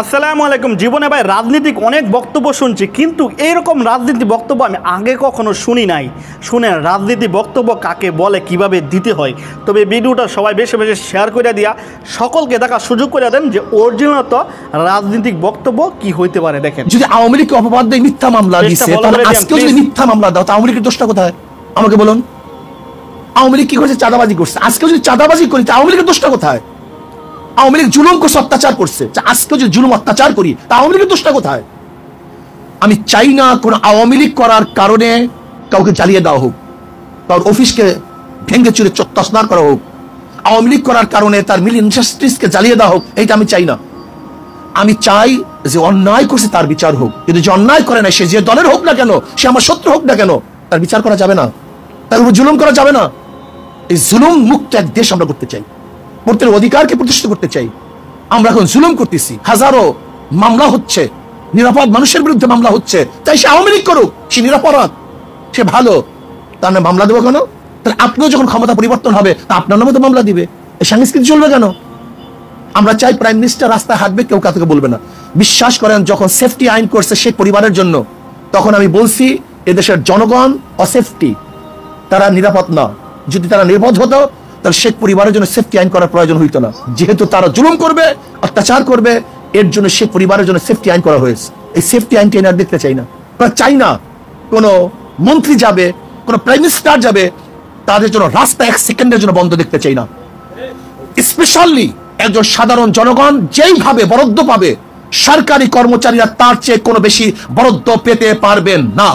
আসসালামু আলাইকুম। জীবনে ভাই রাজনীতিক অনেক বক্তব্য শুনছি, কিন্তু এইরকম রাজনীতি বক্তব্য আমি আগে কখনো শুনি নাই। শুনেন রাজনীতি বক্তব্য কাকে বলে, কিভাবে দিতে হয়। তবে ভিডিওটা সবাই বেশি বেশি শেয়ার করে দিয়া সকলকে দেখার সুযোগ করে দেন যে অরিজিনালত রাজনীতিক বক্তব্য কি হইতে পারে। দেখেন, যদি আওয়ামী লীগকে অপবাদ দিয়ে মিথ্যা মামলা দিচ্ছে, তাহলে আজকেও যদি মিথ্যা মামলা দাও, তা আওয়ামী লীগের দোষটা কোথায় আমাকে বলুন। আওয়ামী লীগ কি করেছে? চাঁদাবাজি করছে। আজকেও যদি চাঁদাবাজি করি, তা আওয়ামী লীগের দোষটা কোথায়? আওয়ামী লীগ জুলুম করছে, অত্যাচার করছে, আজকেও যদি জুলুম অত্যাচার করি, তা আওয়ামী লীগের দোষটা কোথায়? আমি চাই না কোন আওয়ামী লীগ করার কারণে কাউকে জ্বালিয়ে দেওয়া হোক, কারোর অফিসকে ভেঙে চুরে তছনছ করা হোক, আওয়ামী লীগ করার কারণে তার মিল ইন্ডাস্ট্রিজকে জ্বালিয়ে দেওয়া হোক। এইটা আমি চাই না। আমি চাই যে অন্যায় করছে তার বিচার হোক, কিন্তু যে অন্যায় করে না, সে যে দলের হোক না কেন, সে আমার শত্রু হোক না কেন, তার বিচার করা যাবে না, তার উপর জুলুম করা যাবে না। এই জুলুম মুক্ত এক দেশ আমরা করতে চাই, প্রত্যেকের অধিকারকে প্রতিষ্ঠিত করতে চাই। আমরা এখন জুলুম করতেছি, হাজারো মামলা হচ্ছে, নিরাপদ মানুষের বিরুদ্ধে মামলা হচ্ছে। তাই সে আওয়ামী লীগ করুক, সে নিরাপরাধ, সে ভালো, তার নামে মামলা দেবো কেন? তাহলে আপনিও যখন ক্ষমতা পরিবর্তন হবে, তা আপনার নামে তো মামলা দিবে। এই সংস্কৃতি চলবে কেন? আমরা চাই প্রাইম মিনিস্টার রাস্তায় হাঁটবে, কেউ কাউকে বলবে না। বিশ্বাস করেন, যখন সেফটি আইন করছে শেখ পরিবারের জন্য, তখন আমি বলছি এদেশের জনগণ অসেফটি, তারা নিরাপদ না। যদি তারা নিরাপদ হতো, তাহলে শেখ পরিবারের জন্য সেফটি আইন করার প্রয়োজন হইতো না। যেহেতু তারা জুলুম করবে, অত্যাচার করবে, এর জন্য শেখ পরিবারের জন্য সেফটি আইন করা হয়েছে। এই সেফটি আইনটি এনে আর দেখতে চাই না। চাই না কোনো মন্ত্রী যাবে, কোনো প্রাইম মিনিস্টার যাবে, তাদের জন্য রাস্তা এক সেকেন্ডের জন্য বন্ধ দেখতে চাই না। স্পেশালি একজন সাধারণ জনগণ যেইভাবে বরাদ্দ পাবে, সরকারি কর্মচারীরা তার চেয়ে কোনো বেশি বরাদ্দ পেতে পারবেন না।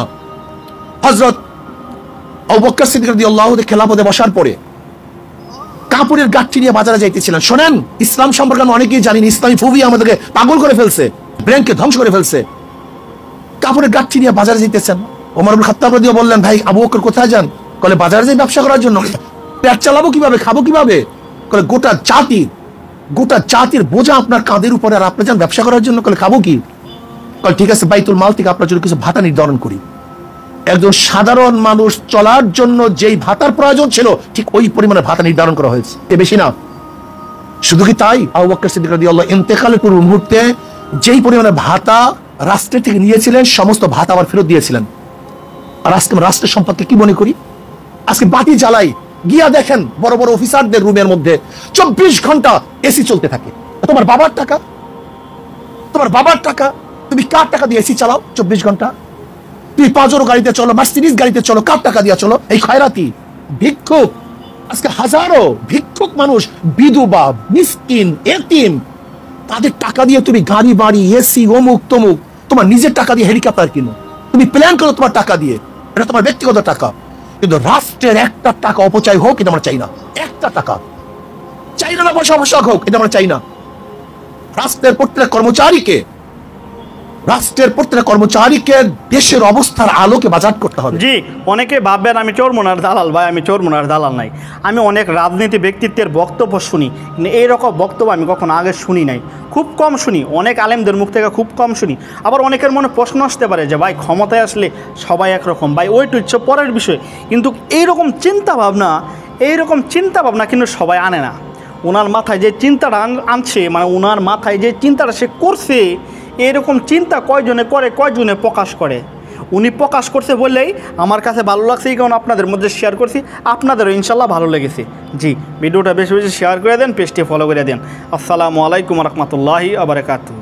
হযরত আবু বকর সিদ্দিক রাদিয়াল্লাহু আনহু খেলাফতে বসার পরে কাপড়ের গাঁটটি নিয়ে বাজারে যাইতেছিলেন। শোনেন, ইসলাম সম্পর্কে আমরা অনেকেই জানি না। ইসলামী ফোবিয়া আমাদেরকে পাগল করে ফেলছে, ব্রেনকে ধ্বংস করে ফেলছে। কাপড়ের গাঁটটি নিয়ে বাজারে যাইতেছেন। ওমর ইবনে খাত্তাব রাদিয়াল্লাহু বললেন, ভাই আবু বকর কোথায় যান? বলে, বাজারে যাই ব্যবসা করার জন্য। পেট চালাবো কিভাবে, খাবো কিভাবে? বলে, গোটা জাতির বোঝা আপনার কাঁধের উপরে, আর আপনি যান ব্যবসা করার জন্য। বলে, খাবো কি? বলে, ঠিক আছে, বাইতুল মাল থেকে আপনার জন্য কিছু ভাতা নির্ধারণ করি। একজন সাধারণ মানুষ চলার জন্য যেই ভাতার প্রয়োজন ছিল, ঠিক ওই পরিমাণে ভাতা নির্ধারণ করা হয়েছে, এ বেশি না। শুধু কি তাই, আবু বকর সিদ্দিক রাদিয়াল্লাহু ইন্তেকালের পূর্ব মুহূর্তে যেই পরিমাণে ভাতা রাষ্ট্রের থেকে নিয়েছিলেন, সমস্ত ভাতা আবার ফেরত দিয়েছিলেন। আর আজকে রাষ্ট্রের সম্পদকে কি মনে করি? আজকে বাতি জ্বালাই, গিয়া দেখেন বড় বড় অফিসারদের রুমের মধ্যে 24 ঘন্টা এসি চলতে থাকে। তোমার বাবার টাকা, তুমি কার টাকা দিয়ে এসি চালাও 24 ঘন্টা? তুমি পাজরো গাড়িতে চলো, মার্সিডিজ গাড়িতে চলো, কার টাকা দিয়ে চলো? এই খয়রাতি ভিক্ষুক, আজকে হাজারো ভিক্ষুক মানুষ, বিধবা, মিসকিন, এতিম, তাদের টাকা দিয়ে তুমি গাড়ি বাড়ি, এসি, অমুক তমুক, তোমার নিজের টাকা দিয়ে হেলিকপ্টার কিনো, তুমি প্ল্যান করো তোমার টাকা দিয়ে, এটা তোমার ব্যক্তিগত টাকা। কিন্তু রাষ্ট্রের একটা টাকা অপচয় হোক, এটা আমরা চাই না। একটা টাকা চাই না, পয়সা অপচয় হোক, এটা আমরা চাই না। রাষ্ট্রের প্রত্যেক কর্মচারীকে দেশের অবস্থার আলোকে বাজার করতে হবে। জি, অনেকে ভাববেন আমি চোরমোনার দালাল। ভাই, আমি চোরমোনার দালাল নাই। আমি অনেক রাজনীতি ব্যক্তিত্বের বক্তব্য শুনি, কিন্তু এইরকম বক্তব্য আমি কখনো আগে শুনি নাই, খুব কম শুনি। অনেক আলেমদের মুখ থেকে খুব কম শুনি। আবার অনেকের মনে প্রশ্ন আসতে পারে যে ভাই, ক্ষমতায় আসলে সবাই একরকম, ভাই ওইটা হচ্ছে পরের বিষয়। কিন্তু এইরকম চিন্তা ভাবনা কিন্তু সবাই আনে না। ওনার মাথায় যে চিন্তাটা আনছে, মানে ওনার মাথায় যে চিন্তাটা সে করছে, এরকম চিন্তা কয়জনে করে, কয়জনে প্রকাশ করে। উনি প্রকাশ করছে বললেই আমার কাছে ভালো লাগছে, এই কারণে আপনাদের মধ্যে শেয়ার করছি। আপনাদেরও ইনশাল্লাহ ভালো লেগেছে। জি, ভিডিওটা বেশি বেশি শেয়ার করে দেন, পেজটি ফলো করে দেন। আসসালামু আলাইকুম রহমতুল্লাহি ওয়া বারাকাতুহু।